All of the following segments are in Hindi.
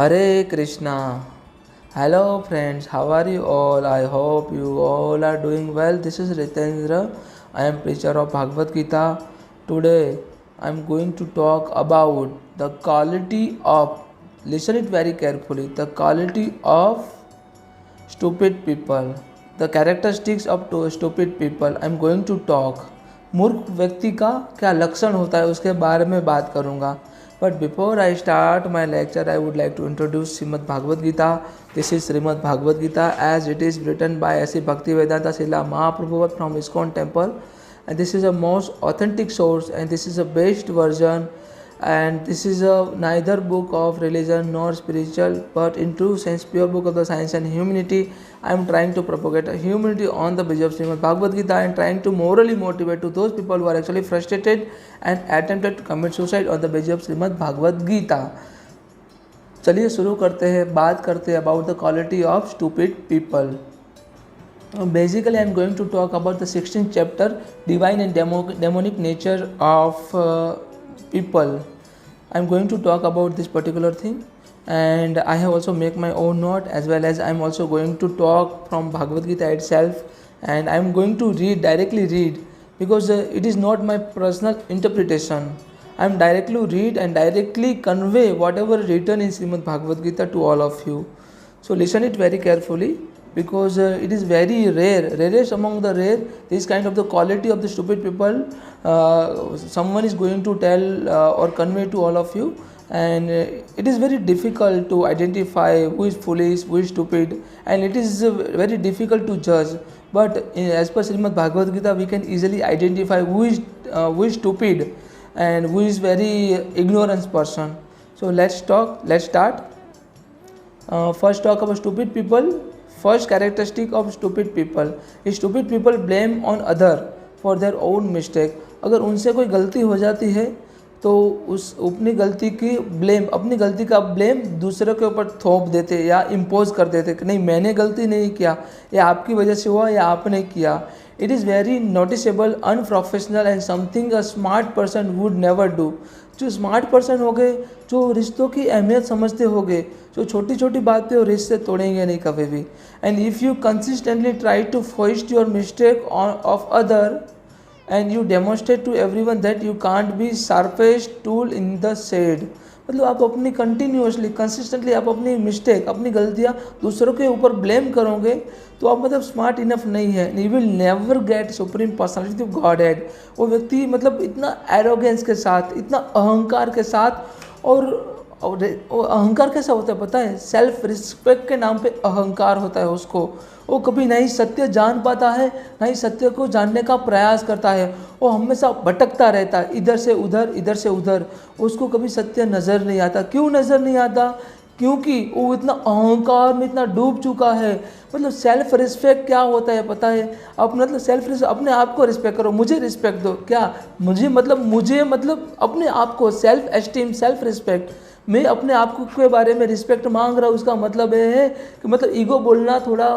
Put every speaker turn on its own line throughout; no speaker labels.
Hare Krishna. Hello friends, how are you all? I hope you all are doing well. This is Ritendra. I am preacher of Bhagavad Gita. Today I am going to talk about the quality of, listen it very carefully, the quality of stupid people. The characteristics of stupid people I am going to talk. मूर्ख व्यक्ति का क्या लक्षण होता है उसके बारे में बात करूँगा. But before I start my lecture, I would like to introduce Srimad Bhagavad Gita. This is Srimad Bhagavad Gita as it is written by S.C. Bhaktivedanta Srila Mahaprabhu from ISKCON temple. And this is a most authentic source and this is a best version. And this is a neither book of religion nor spiritual, but in true sense pure book of the science and humanity. I am trying to propagate a humanity on the basis of Srimad Bhagavad Gita and trying to morally motivate to those people who are actually frustrated and attempted to commit suicide on the basis of Srimad Bhagavad Gita. चलिए शुरू करते हैं, बात करते हैं about the quality of stupid people. Basically I am going to talk about the 16th chapter, divine and demonic nature of people. I am going to talk about this particular thing, and I have also make my own note, as well as I am also going to talk from Bhagavad Gita itself, and I am going to directly read because it is not my personal interpretation. I am directly read and directly convey whatever written in Srimad Bhagavad Gita to all of you. So listen it very carefully, because it is very rarest among the rare, this kind of the quality of the stupid people someone is going to tell or convey to all of you, and it is very difficult to identify who is foolish, who is stupid, and it is very difficult to judge. But as per Srimad Bhagavad Gita, we can easily identify who is stupid and who is very ignorant person. So let's start. First talk about stupid people. First characteristic of stupid people is stupid people blame on other for their own mistake. अगर उनसे कोई गलती हो जाती है तो उस अपनी गलती की अपनी गलती का ब्लेम दूसरे के ऊपर थोप देते या इम्पोज कर देते कि नहीं मैंने गलती नहीं किया, या आपकी वजह से हुआ या आपने किया. It is very noticeable, unprofessional and something a smart person would never do. जो स्मार्ट पर्सन हो गए, जो रिश्तों की अहमियत समझते हो गए, जो छोटी छोटी बात पे वो रिश्ते तोड़ेंगे नहीं कभी भी. And if you consistently try to foist your mistake of other and you demonstrate to everyone that you can't be sharpest tool in the shed. मतलब आप अपनी कंटिन्यूसली कंसिस्टेंटली आप अपनी मिस्टेक, अपनी गलतियाँ दूसरों के ऊपर ब्लेम करोगे तो आप मतलब स्मार्ट इनफ नहीं है. You will never get supreme personality of God head. वो व्यक्ति मतलब इतना एरोगेंस के साथ, इतना अहंकार के साथ, और अहंकार कैसा होता है पता है? सेल्फ रिस्पेक्ट के नाम पे अहंकार होता है उसको. वो कभी नहीं सत्य जान पाता है, नहीं सत्य को जानने का प्रयास करता है. वो हमेशा भटकता रहता है इधर से उधर, इधर से उधर. उसको कभी सत्य नज़र नहीं आता. क्यों नज़र नहीं आता? क्योंकि वो इतना अहंकार में इतना डूब चुका है. मतलब सेल्फ रिस्पेक्ट क्या होता है पता है? आप मतलब सेल्फ रिस्पेक्ट, अपने आप को रिस्पेक्ट करो. मुझे रिस्पेक्ट दो. क्या मुझे मतलब अपने आप को, सेल्फ एस्टीम, सेल्फ रिस्पेक्ट. मैं अपने आप को के बारे में रिस्पेक्ट मांग रहा हूँ, उसका मतलब ये है कि मतलब ईगो बोलना थोड़ा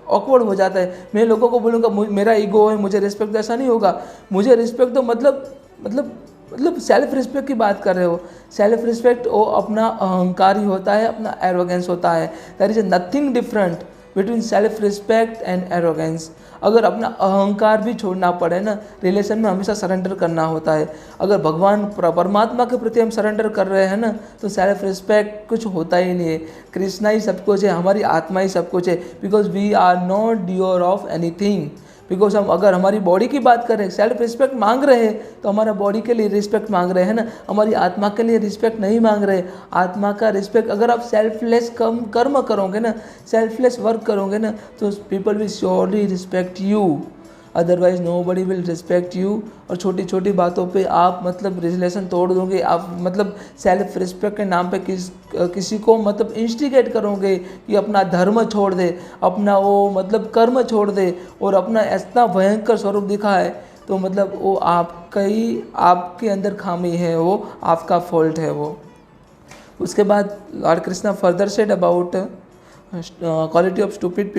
ऑकवर्ड हो जाता है. मैं लोगों को बोलूँगा मेरा ईगो है, मुझे रिस्पेक्ट, ऐसा नहीं होगा. मुझे रिस्पेक्ट दो मतलब सेल्फ रिस्पेक्ट की बात कर रहे हो. सेल्फ रिस्पेक्ट वो अपना अहंकार ही होता है, अपना एरोगेंस होता है. There is nothing different between self respect and arrogance. अगर अपना अहंकार भी छोड़ना पड़े ना, रिलेशन में हमेशा सरेंडर करना होता है. अगर भगवान परमात्मा के प्रति हम सरेंडर कर रहे हैं ना, तो सेल्फ रिस्पेक्ट कुछ होता ही नहीं है. कृष्णा ही सब कुछ है, हमारी आत्मा ही सब कुछ है. Because we are not sure of anything. Because हम अगर हमारी बॉडी की बात करें, सेल्फ रिस्पेक्ट मांग रहे हैं तो हमारा बॉडी के लिए रिस्पेक्ट मांग रहे हैं ना, हमारी आत्मा के लिए रिस्पेक्ट नहीं मांग रहे. आत्मा का रिस्पेक्ट, अगर आप सेल्फलेस कर्म करोगे ना, सेल्फलेस वर्क करोगे ना, तो people will surely respect you. Otherwise nobody will respect you. और छोटी छोटी बातों पे आप मतलब रिलेशन तोड़ दोगे. आप मतलब सेल्फ रिस्पेक्ट के नाम पे किसी को मतलब इंस्टिगेट करोगे कि अपना धर्म छोड़ दे, अपना वो मतलब कर्म छोड़ दे, और अपना इतना भयंकर स्वरूप दिखाए, तो मतलब वो आपके अंदर खामी है, वो आपका फॉल्ट है वो. उसके बाद lord Krishna further said about quality of stupid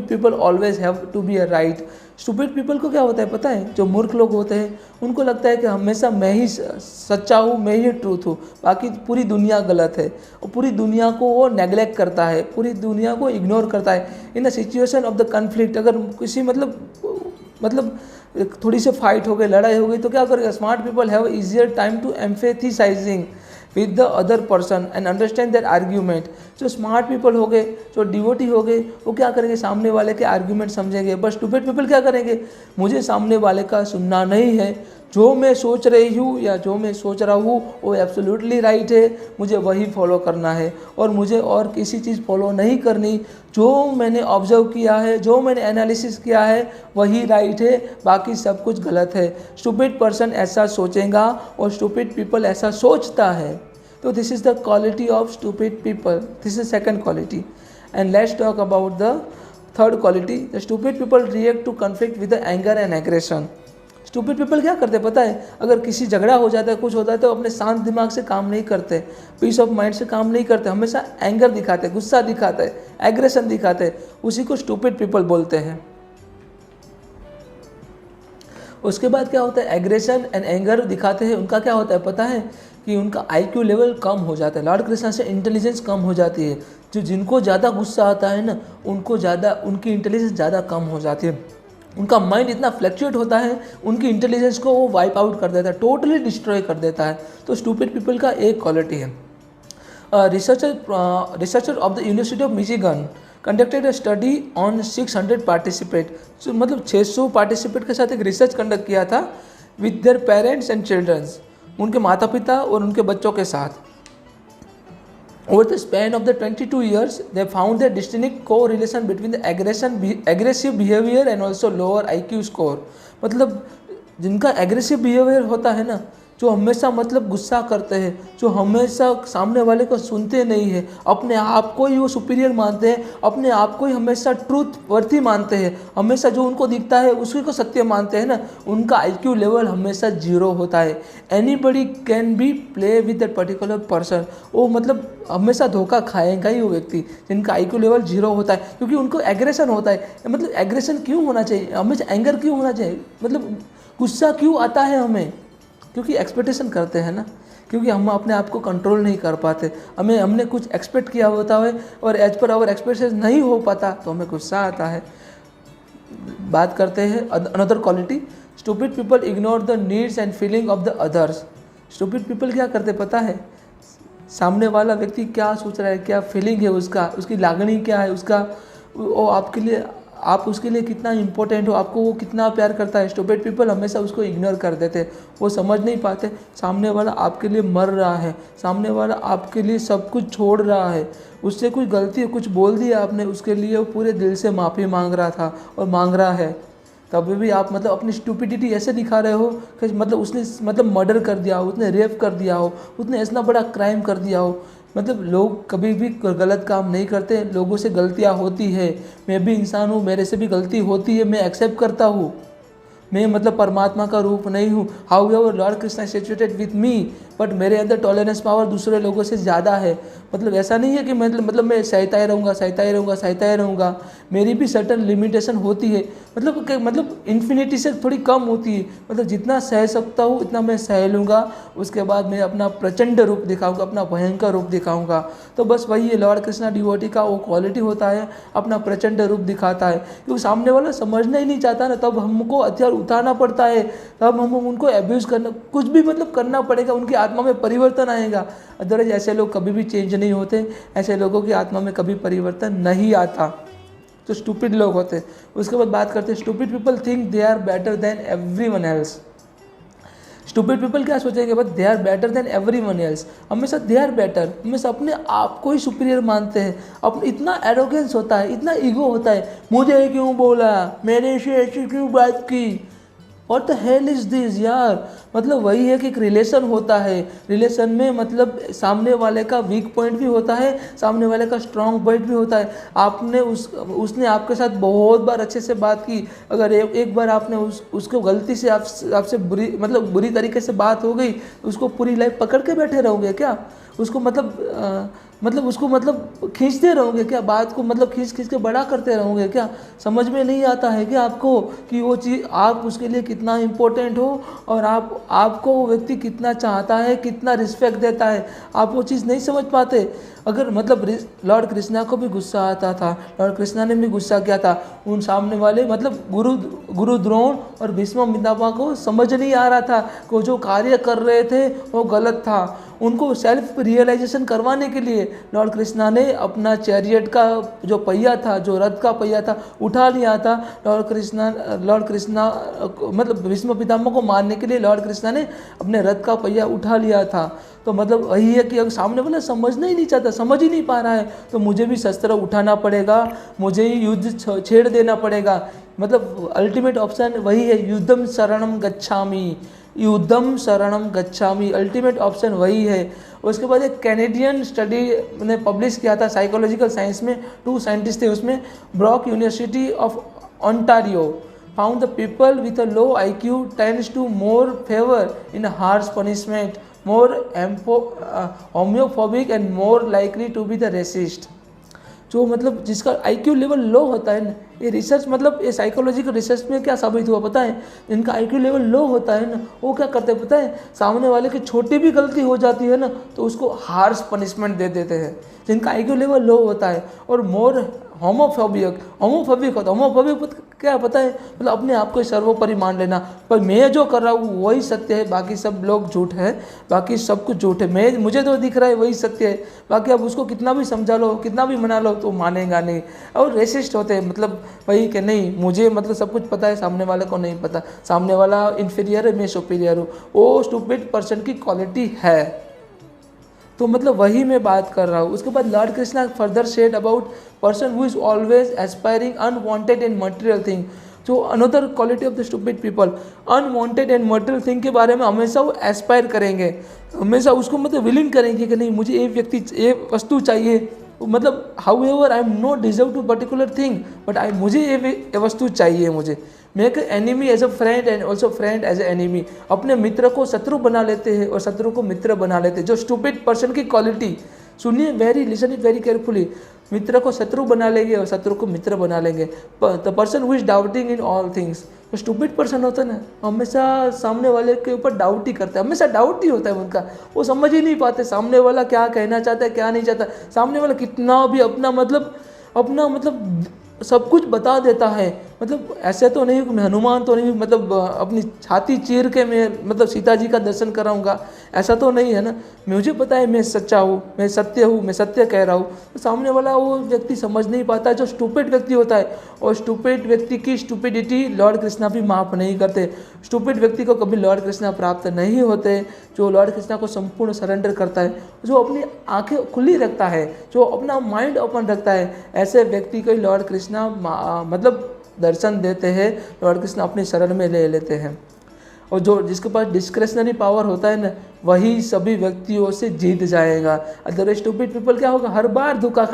people always have to be a right. Stupid people को क्या होता है पता है, जो मूर्ख लोग होते हैं उनको लगता है कि हमेशा मैं ही सच्चा हूँ, मैं ही ट्रूथ हूँ, बाकी पूरी दुनिया गलत है, और पूरी दुनिया को वो नेग्लेक्ट करता है, पूरी दुनिया को इग्नोर करता है। In the situation of the conflict, अगर किसी मतलब थोड़ी सी फाइट हो गई, लड़ाई हो गई, तो क्या करेगा, smart people have easier time to empathising with the other person and understand their argument. जो स्मार्ट पीपल हो गए, जो डिवोटी हो गए, वो क्या करेंगे, सामने वाले के आर्ग्यूमेंट समझेंगे। बट स्टूपिड पीपल क्या करेंगे, मुझे सामने वाले का सुनना नहीं है, जो मैं सोच रही हूँ या जो मैं सोच रहा हूँ वो एब्सोल्युटली राइट है, मुझे वही फॉलो करना है और मुझे और किसी चीज़ फॉलो नहीं करनी। जो मैंने ऑब्जर्व किया है, जो मैंने एनालिसिस किया है वही राइट है, बाकी सब कुछ गलत है। स्टूपिड पर्सन ऐसा सोचेगा और स्टूपिड पीपल ऐसा सोचता है। तो this is the quality of stupid people, this is second quality. And let's talk about the third quality. The stupid people react to conflict with the anger and aggression. Stupid people क्या करते हैं पता है, अगर किसी झगड़ा हो जाता है, कुछ होता है, तो अपने शांत दिमाग से काम नहीं करते, पीस ऑफ माइंड से काम नहीं करते, हमेशा एंगर दिखाते, गुस्सा दिखाते, एग्रेशन दिखाते, उसी को स्टूपिड पीपल बोलते हैं। उसके बाद क्या होता है, एग्रेशन एंड एंगर दिखाते हैं, उनका क्या होता है पता है कि उनका IQ लेवल कम हो जाता है, लॉर्ड कृष्णा से इंटेलिजेंस कम हो जाती है। जो जिनको ज़्यादा गुस्सा आता है ना, उनको ज़्यादा, उनकी इंटेलिजेंस ज़्यादा कम हो जाती है, उनका माइंड इतना फ्लैक्चुएट होता है, उनकी इंटेलिजेंस को वो वाइप आउट कर देता है, टोटली डिस्ट्रॉय कर देता है। तो स्टूपिड पीपल का एक क्वालिटी है। Researcher of the university of Michigan conducted a study on 600 participate, मतलब 600 पार्टिसिपेट के साथ एक रिसर्च कंडक्ट किया था with their parents and childrens, उनके माता पिता और उनके बच्चों के साथ। Over the span of the 22 years, they found a distinct correlation between the aggressive behavior and also lower IQ score। मतलब जिनका एग्रेसिव बिहेवियर होता है ना, जो हमेशा मतलब गुस्सा करते हैं, जो हमेशा सामने वाले को सुनते नहीं है, अपने आप को ही वो सुपीरियर मानते हैं, अपने आप को ही हमेशा ट्रूथ वर्थी मानते हैं, हमेशा जो उनको दिखता है उसी को सत्य मानते हैं ना, उनका IQ लेवल हमेशा 0 होता है। Anybody can be play with that particular person, वो मतलब हमेशा धोखा खाएगा ही वो व्यक्ति जिनका IQ लेवल 0 होता है, क्योंकि उनको एग्रेशन होता है। मतलब एग्रेशन क्यों होना चाहिए, हमेशा एंगर क्यों होना चाहिए, मतलब गुस्सा क्यों आता है हमें, क्योंकि एक्सपेक्टेशन करते हैं ना, क्योंकि हम अपने आप को कंट्रोल नहीं कर पाते, हमने कुछ एक्सपेक्ट किया होता है और एज पर आवर एक्सपेक्टेशन नहीं हो पाता तो हमें गुस्सा आता है। बात करते हैं another quality. Stupid people ignore the needs and feeling of the others. Stupid people क्या करते पता है, सामने वाला व्यक्ति क्या सोच रहा है, क्या फीलिंग है उसका, उसकी लागनी क्या है, उसका वो आपके लिए, आप उसके लिए कितना इम्पोर्टेंट हो, आपको वो कितना प्यार करता है। स्टूपिड पीपल हमेशा उसको इग्नोर कर देते, वो समझ नहीं पाते सामने वाला आपके लिए मर रहा है, सामने वाला आपके लिए सब कुछ छोड़ रहा है, उससे कुछ गलती कुछ बोल दिया आपने, उसके लिए वो पूरे दिल से माफ़ी मांग रहा था और मांग रहा है, तभी भी आप मतलब अपनी स्टूपिडिटी ऐसे दिखा रहे हो कि मतलब उसने मतलब मर्डर कर दिया हो, उसने रेप कर दिया हो, उसने इतना बड़ा क्राइम कर दिया हो। मतलब लोग कभी भी गलत काम नहीं करते, लोगों से गलतियां होती है, मैं भी इंसान हूँ, मेरे से भी गलती होती है, मैं एक्सेप्ट करता हूँ, मैं मतलब परमात्मा का रूप नहीं हूँ। However Lord Krishna situated with me, but मेरे अंदर टॉलरेंस पावर दूसरे लोगों से ज़्यादा है। मतलब ऐसा नहीं है कि मतलब मैं सहता ही रहूँगा, मेरी भी सर्टन लिमिटेशन होती है, मतलब इन्फिनिटी से थोड़ी कम होती है। मतलब जितना सह सकता हूँ उतना मैं सह लूँगा, उसके बाद मैं अपना प्रचंड रूप दिखाऊँगा, अपना भयंकर रूप दिखाऊँगा। तो बस वही है लॉर्ड कृष्णा डिवोटी का वो क्वालिटी होता है, अपना प्रचंड रूप दिखाता है, क्योंकि सामने वाला समझना ही नहीं चाहता ना, तब हमको हथियार उठाना पड़ता है, तब हम उनको एब्यूज़ करना, कुछ भी मतलब करना पड़ेगा, उनकी आत्मा में परिवर्तन आएगा। अदरवाइज ऐसे लोग कभी भी चेंज नहीं होते, ऐसे लोगों की आत्मा में कभी परिवर्तन नहीं आता, तो स्टूपिड लोग होते हैं। उसके बाद बात करते हैं stupid people think they are better than everyone else. Stupid people क्या सोचेंगे, but they are better than everyone else, हमेशा दे आर बेटर, हमेशा अपने आप को ही सुपीरियर मानते हैं, अपने इतना एरोगेंस होता है, इतना ईगो होता है, मुझे क्यों बोला, मैंने से ऐसी क्यों बात की, what the hell is this यार। मतलब वही है कि एक रिलेशन होता है, रिलेशन में मतलब सामने वाले का वीक पॉइंट भी होता है, सामने वाले का स्ट्रॉन्ग पॉइंट भी होता है। आपने उसने आपके साथ बहुत बार अच्छे से बात की, अगर एक बार आपने उसको गलती से आपसे बुरी तरीके से बात हो गई, उसको पूरी लाइफ पकड़ के बैठे रहोगे क्या, उसको मतलब उसको मतलब खींचते रहोगे क्या, बात को मतलब खींच खींच के बड़ा करते रहोगे क्या? समझ में नहीं आता है कि आपको कि वो चीज़ आप उसके लिए कितना इम्पोर्टेंट हो और आपको वो व्यक्ति कितना चाहता है, कितना रिस्पेक्ट देता है, आप वो चीज़ नहीं समझ पाते। अगर मतलब लॉर्ड कृष्णा को भी गुस्सा आता था, लॉर्ड कृष्णा ने भी गुस्सा किया था, उन सामने वाले मतलब गुरु द्रोण और भीष्म पितामह को समझ नहीं आ रहा था कि जो कार्य कर रहे थे वो गलत था। उनको सेल्फ रियलाइजेशन करवाने के लिए लॉर्ड कृष्णा ने अपना चैरियट का जो पहिया था, जो रथ का पहिया था, उठा लिया था। लॉर्ड कृष्णा मतलब भीष्म पितामह को मारने के लिए लॉर्ड कृष्णा ने अपने रथ का पहिया उठा लिया था। तो मतलब वही है कि अगर सामने वाला समझना ही नहीं चाहता, समझ ही नहीं पा रहा है, तो मुझे भी शस्त्र उठाना पड़ेगा, मुझे ही युद्ध छेड़ देना पड़ेगा। मतलब अल्टीमेट ऑप्शन वही है, युद्धम शरणम गच्छामि, युद्धम शरणम गच्छामि, अल्टीमेट ऑप्शन वही है। उसके बाद एक कैनेडियन स्टडी ने पब्लिश किया था साइकोलॉजिकल साइंस में, 2 साइंटिस्ट थे उसमें, Brock university of Ontario found the people with a low IQ tends to more favor in harsh punishment, more homophobic and more likely to be the racist। जो मतलब जिसका IQ लेवल लो होता है ना, ये रिसर्च मतलब ये साइकोलॉजिकल रिसर्च में क्या साबित हुआ पता है, जिनका IQ लेवल लो होता है ना, वो क्या करते हैं पता है, सामने वाले की छोटी भी गलती हो जाती है ना तो उसको हार्श पनिशमेंट दे देते हैं, जिनका IQ लेवल लो होता है। और मोर होमोफोबिक होता है। होमोफोबिक क्या पता है, मतलब अपने आप को सर्वोपरि मान लेना, पर मैं जो कर रहा हूँ वही सत्य है, बाकी सब लोग झूठ है, बाकी सब कुछ झूठ है, मुझे तो दिख रहा है वही सत्य है, बाकी अब उसको कितना भी समझा लो, कितना भी मना लो तो मानेगा नहीं। और रेसिस्ट होते हैं, मतलब वही कि नहीं मुझे मतलब सब कुछ पता है, सामने वाले को नहीं पता, सामने वाला इन्फीरियर है, मैं सुपीरियर हूँ, वो स्टूपिड पर्सन की क्वालिटी है। तो मतलब वही मैं बात कर रहा हूँ। उसके बाद lord Krishna further said about person who is always aspiring unwanted and material thing, जो another quality of the stupid people, unwanted and material thing के बारे में हमेशा वो एस्पायर करेंगे, हमेशा उसको मतलब विलिंग करेंगे कि नहीं मुझे ये वस्तु चाहिए, मतलब however I am not deserve to particular thing but मुझे ये वस्तु चाहिए, मुझे make enemy as a friend and also friend as a enemy, अपने मित्र को शत्रु बना लेते हैं और शत्रु को मित्र बना लेते हैं। जो स्टूपिड पर्सन की क्वालिटी, सुनिए लिसन इट वेरी केयरफुली, मित्र को शत्रु बना लेंगे और शत्रु को मित्र बना लेंगे। The person who is doubting in all things, जो स्टूपिड पर्सन होता है ना, हमेशा सामने वाले के ऊपर डाउट ही करता है, हमेशा डाउट ही होता है उनका, वो समझ ही नहीं पाते सामने वाला क्या कहना चाहता है क्या नहीं चाहता, सामने वाला कितना भी अपना मतलब सब कुछ बता देता है। मतलब ऐसे तो नहीं, मैं हनुमान तो नहीं मतलब अपनी छाती चीर के मैं मतलब सीता जी का दर्शन कराऊंगा, ऐसा तो नहीं है ना, मुझे पता है मैं सच्चा हूँ, मैं सत्य कह रहा हूँ। तो सामने वाला वो व्यक्ति समझ नहीं पाता, जो स्टूपिड व्यक्ति होता है, और स्टूपिड व्यक्ति की स्टूपिडिटी लॉर्ड कृष्णा भी माफ़ नहीं करते। स्टूपिड व्यक्ति को कभी लॉर्ड कृष्णा प्राप्त नहीं होते। जो लॉर्ड कृष्णा को संपूर्ण सरेंडर करता है, जो अपनी आंखें खुली रखता है, जो अपना माइंड ओपन रखता है, ऐसे व्यक्ति को लॉर्ड कृष्णा मतलब दर्शन देते हैं, लॉर्ड कृष्ण अपने शरण में ले लेते हैं। और जो जिसके पास डिस्क्रेशनरी पावर होता है ना, वही सभी व्यक्तियों से जीत जाएगा। अदर स्टूपिड पीपल क्या होगा, हर बार धोखा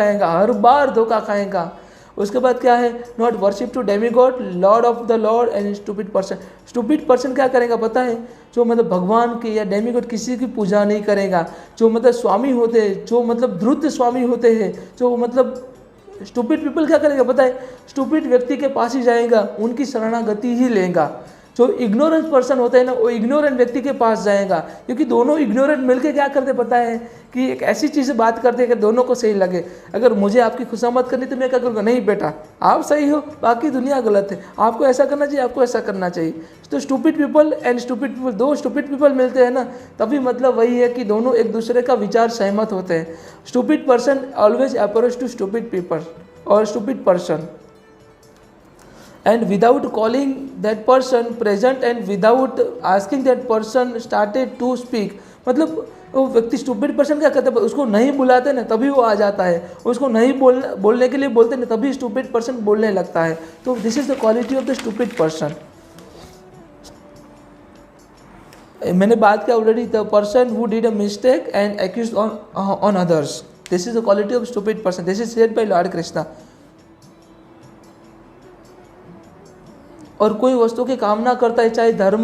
खाएगा। उसके बाद क्या है, not worship to demigod lord of the lord and stupid person क्या करेगा पता है, जो मतलब भगवान की या डेमीगॉड किसी की पूजा नहीं करेगा, जो मतलब स्वामी होते हैं, जो मतलब ध्रुत स्वामी होते हैं, जो मतलब स्टूपिड पीपल क्या करेगा पता है, स्टूपिड व्यक्ति के पास ही जाएगा, उनकी शरणागति ही लेगा। जो इग्नोरेंट पर्सन होता है ना, वो इग्नोरेंट व्यक्ति के पास जाएगा, क्योंकि दोनों इग्नोरेंट मिलके क्या करते पता है, कि एक ऐसी चीज़ बात करते हैं कि दोनों को सही लगे। अगर मुझे आपकी खुशामद करनी तो मैं क्या करूँगा, नहीं बेटा आप सही हो, बाकी दुनिया गलत है, आपको ऐसा करना चाहिए, आपको ऐसा करना चाहिए। तो stupid people and stupid people, दो स्टूपिड पीपल मिलते हैं ना, तभी मतलब वही है कि दोनों एक दूसरे का विचार सहमत होते हैं। Stupid person always approach to stupid people और stupid person, and without calling that person present and without asking that person started to speak, मतलब वो व्यक्ति स्टूपिड पर्सन क्या करता है, उसको नहीं बुलाते ना तभी वो आ जाता है, उसको नहीं बोलने के लिए बोलते ना तभी स्टूपिड पर्सन बोलने लगता है। तो this is the quality of the stupid person. मैंने बात किया already, the person who did a mistake and accuse on others, this is the quality of stupid person, this is said by lord Krishna. और कोई वस्तु की कामना करता है, चाहे धर्म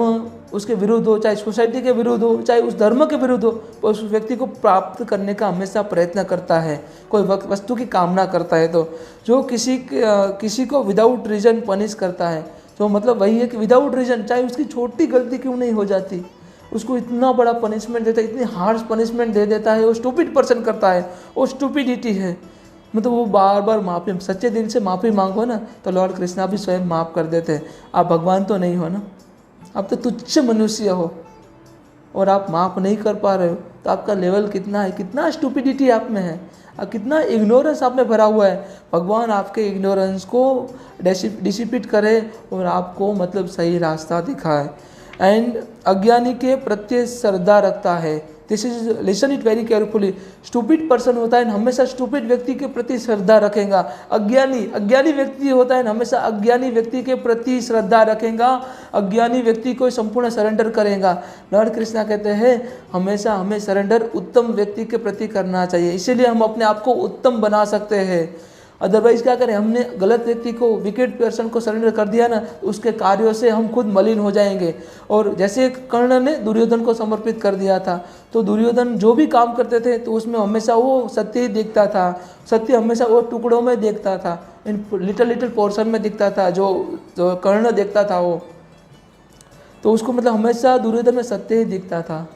उसके विरुद्ध हो, चाहे सोसाइटी के विरुद्ध हो, चाहे उस धर्म के विरुद्ध हो, पर उस व्यक्ति को प्राप्त करने का हमेशा प्रयत्न करता है, कोई वस्तु की कामना करता है। तो जो किसी को विदाउट रीज़न पनिश करता है, तो मतलब वही है कि विदाउट रीज़न, चाहे उसकी छोटी गलती क्यों नहीं हो जाती, उसको इतना बड़ा पनिशमेंट देता है, इतनी हार्श पनिशमेंट दे देता है, वो स्टूपिड पर्सन करता है, वो स्टूपिडिटी है। मतलब वो बार बार माफ़ी, सच्चे दिल से माफ़ी मांगो ना, तो लॉर्ड कृष्णा भी स्वयं माफ़ कर देते हैं। आप भगवान तो नहीं हो ना, आप तो तुच्छ मनुष्य हो, और आप माफ़ नहीं कर पा रहे हो, तो आपका लेवल कितना है, कितना स्टूपिडिटी आप में है, और कितना इग्नोरेंस आप में भरा हुआ है। भगवान आपके इग्नोरेंस को डिसिपेट करे और आपको मतलब सही रास्ता दिखाए। एंड अज्ञानी के प्रति श्रद्धा रखता है। This is, listen it very carefully. Stupid person होता है हमेशा स्टूपिड व्यक्ति के प्रति श्रद्धा रखेगा। अज्ञानी व्यक्ति होता है हमेशा अज्ञानी व्यक्ति के प्रति श्रद्धा रखेगा, अज्ञानी व्यक्ति को संपूर्ण सरेंडर करेगा। लॉर्ड कृष्णा कहते हैं हमेशा हमें सरेंडर उत्तम व्यक्ति के प्रति करना चाहिए, इसीलिए हम अपने आप को उत्तम बना सकते हैं। अदरवाइज क्या करें, हमने गलत व्यक्ति को, विकेट पर्सन को सरेंडर कर दिया ना, उसके कार्यों से हम खुद मलिन हो जाएंगे। और जैसे कर्ण ने दुर्योधन को समर्पित कर दिया था, तो दुर्योधन जो भी काम करते थे तो उसमें हमेशा वो सत्य ही दिखता था, सत्य हमेशा वो टुकड़ों में देखता था, इन लिटिल पोर्शन में दिखता था, जो कर्ण देखता था वो, तो उसको मतलब हमेशा दुर्योधन में सत्य ही दिखता था।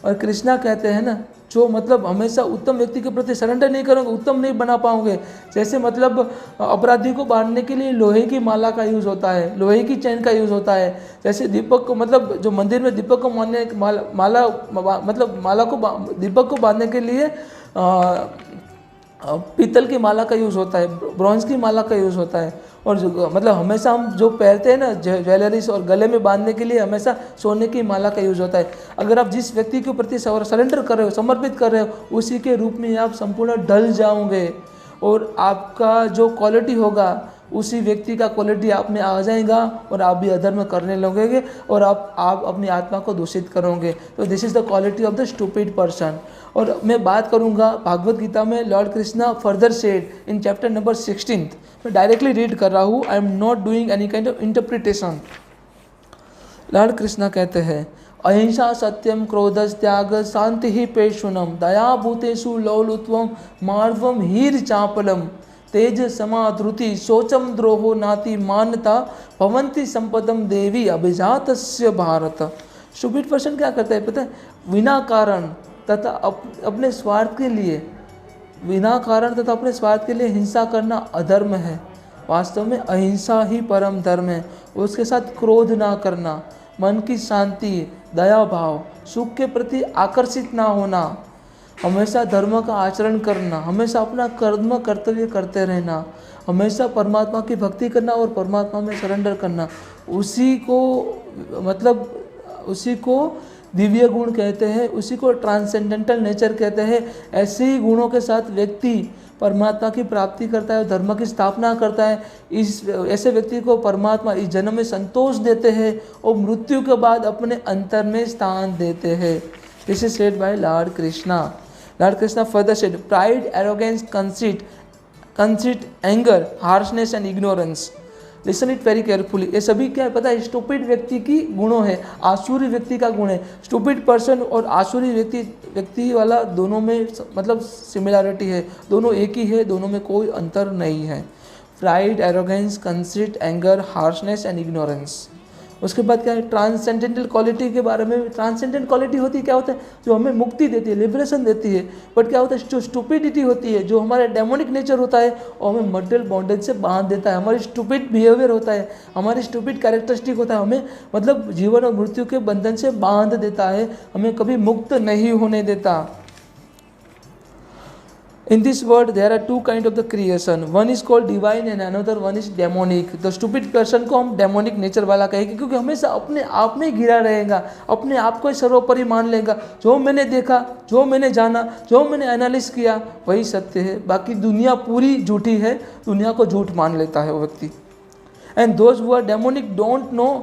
और कृष्णा कहते हैं ना, जो मतलब हमेशा उत्तम व्यक्ति के प्रति सरेंडर नहीं करोगे, उत्तम नहीं बना पाओगे। जैसे मतलब अपराधी को बांधने के लिए लोहे की माला का यूज़ होता है, लोहे की चैन का यूज़ होता है। जैसे दीपक को, मतलब जो मंदिर में दीपक को बांधने माला को दीपक को बांधने के लिए पीतल की माला का यूज़ होता है, ब्रॉन्ज की माला का यूज़ होता है। और जो मतलब हमेशा हम जो पहनते हैं ना ज्वेलरीज, और गले में बांधने के लिए हमेशा सोने की माला का यूज़ होता है। अगर आप जिस व्यक्ति के प्रति सरेंडर कर रहे हो, समर्पित कर रहे हो, उसी के रूप में आप संपूर्ण ढल जाओगे, और आपका जो क्वालिटी होगा उसी व्यक्ति का क्वालिटी आप में आ जाएगा, और आप भी अधर्म करने लगोगे, और आप अपनी आत्मा को दूषित करोगे। तो this is the quality of the stupid person. और मैं बात करूंगा भागवत गीता में, Lord Krishna further said in chapter number 16, मैं डायरेक्टली रीड कर रहा हूँ, आई am not doing any kind of interpretation. Lord Krishna कहते हैं, अहिंसा सत्यम क्रोधस त्याग शांति ही पेशुनम दया भूतेषु लौलुत्वम मार्वम हीर चापलम तेज समाधृति शोचम द्रोहो नाति मान्यता भवंती संपदम देवी अभिजातस्य भारत। स्टूपिड पर्सन क्या करता है पता है, बिना कारण तथा अपने स्वार्थ के लिए, बिना कारण तथा अपने स्वार्थ के लिए हिंसा करना अधर्म है। वास्तव में अहिंसा ही परम धर्म है। उसके साथ क्रोध ना करना, मन की शांति, दया भाव, सुख के प्रति आकर्षित ना होना, हमेशा धर्म का आचरण करना, हमेशा अपना कर्म कर्तव्य करते रहना, हमेशा परमात्मा की भक्ति करना और परमात्मा में सरेंडर करना, उसी को दिव्य गुण कहते हैं, उसी को ट्रांसेंडेंटल नेचर कहते हैं। ऐसे ही गुणों के साथ व्यक्ति परमात्मा की प्राप्ति करता है, धर्म की स्थापना करता है। ऐसे व्यक्ति को परमात्मा इस जन्म में संतोष देते हैं और मृत्यु के बाद अपने अंतर में स्थान देते हैं। This is said by lord Krishna. Lord Krishna further said, pride, arrogance, conceit, anger, harshness and ignorance. Listen it very carefully. ये सभी क्या है पता है, स्टूपिड व्यक्ति की गुणों है, आसुरी व्यक्ति का गुण है। स्टूपिड पर्सन और आसुरी व्यक्ति वाला दोनों में मतलब सिमिलरिटी है, दोनों एक ही है, दोनों में कोई अंतर नहीं है। Pride, arrogance, conceit, anger, harshness and ignorance. उसके बाद क्या है, ट्रांसेंडेंटल क्वालिटी के बारे में। ट्रांसेंडेंट क्वालिटी होती है, क्या होता है, जो हमें मुक्ति देती है, लिबरेशन देती है। बट क्या होता है, जो स्टूपिडिटी होती है, जो हमारा डेमोनिक नेचर होता है, वो हमें मटेरियल बॉन्डेज से बांध देता है। हमारी स्टूपिड बिहेवियर होता है, हमारी स्टूपिड कैरेक्टरिस्टिक होता है, हमें मतलब जीवन और मृत्यु के बंधन से बांध देता है, हमें कभी मुक्त नहीं होने देता। In this world there are two kind of the creation, one is called divine and another one is demonic। The stupid person को हम डेमोनिक नेचर वाला कहेंगे, क्योंकि हमेशा अपने आप में घिरा रहेगा, अपने आप को सर्वोपरि मान लेगा। जो मैंने देखा, जो मैंने जाना, जो मैंने एनालिस किया वही सत्य है, बाकी दुनिया पूरी झूठी है, दुनिया को झूठ मान लेता है वो व्यक्ति। And those who are demonic don't know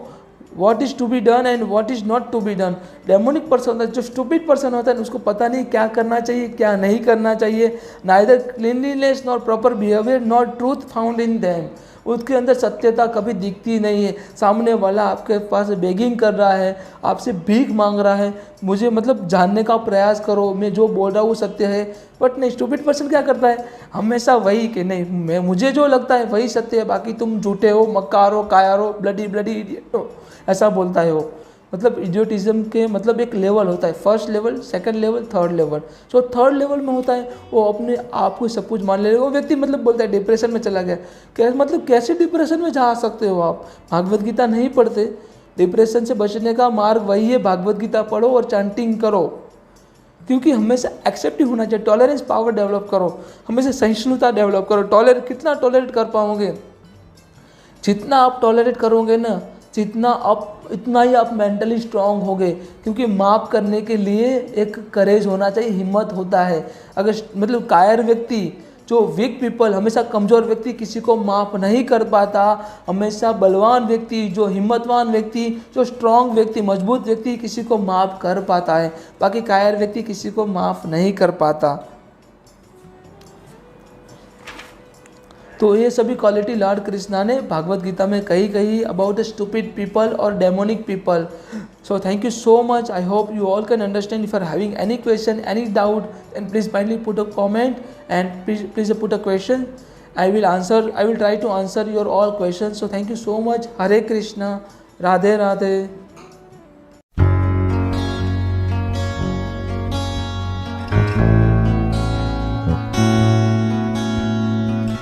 what is to be done and what is not to be done। Demonic person होता है, जो स्टूपिड पर्सन होता है, उसको पता नहीं क्या करना चाहिए क्या नहीं करना चाहिए। Neither cleanliness nor proper behaviour nor truth found in them. उसके अंदर सत्यता कभी दिखती नहीं है। सामने वाला आपके पास बेगिंग कर रहा है, आपसे भीख मांग रहा है, मुझे मतलब जानने का प्रयास करो, मैं जो बोल रहा हूँ वो सत्य है। बट नहीं, स्टूपिड पर्सन क्या करता है, हमेशा वही कि नहीं, मैं मुझे जो लगता है वही सत्य है, बाकी तुम झूठे हो, मक्कार हो, कायर हो, ब्लडी इडियट हो, ऐसा बोलता है वो। मतलब इडियोटिज्म के मतलब एक लेवल होता है, first level, second level, third level. जो थर्ड लेवल में होता है वो अपने आप को सब कुछ मान ले, वो व्यक्ति मतलब बोलता है डिप्रेशन में चला गया। मतलब कैसे डिप्रेशन में जा सकते हो आप, भागवत गीता नहीं पढ़ते? डिप्रेशन से बचने का मार्ग वही है, भागवत गीता पढ़ो और चैंटिंग करो। क्योंकि हमेशा एक्सेप्टिव होना चाहिए, टॉलरेंस पावर डेवलप करो, हमेशा सहिष्णुता डेवलप करो। कितना टॉलरेट कर पाओगे, जितना आप टॉलरेट करोगे ना, जितना आप इतना ही आप मेंटली स्ट्रांग होगे। क्योंकि माफ़ करने के लिए एक करेज होना चाहिए, हिम्मत होता है। अगर मतलब कायर व्यक्ति, जो वीक पीपल, हमेशा कमज़ोर व्यक्ति किसी को माफ़ नहीं कर पाता। हमेशा बलवान व्यक्ति, जो हिम्मतवान व्यक्ति, जो स्ट्रांग व्यक्ति, मजबूत व्यक्ति किसी को माफ़ कर पाता है, बाकी कायर व्यक्ति किसी को माफ़ नहीं कर पाता। तो ये सभी क्वालिटी लॉर्ड कृष्णा ने भागवत गीता में कही अबाउट द स्टूपिड पीपल और demonic people. So thank you so much. I hope you all can understand. If you are having any question, any doubt, then please kindly put a comment and please put a question. I will try to answer your all questions. So thank you so much. Hare Krishna. Radhe Radhe.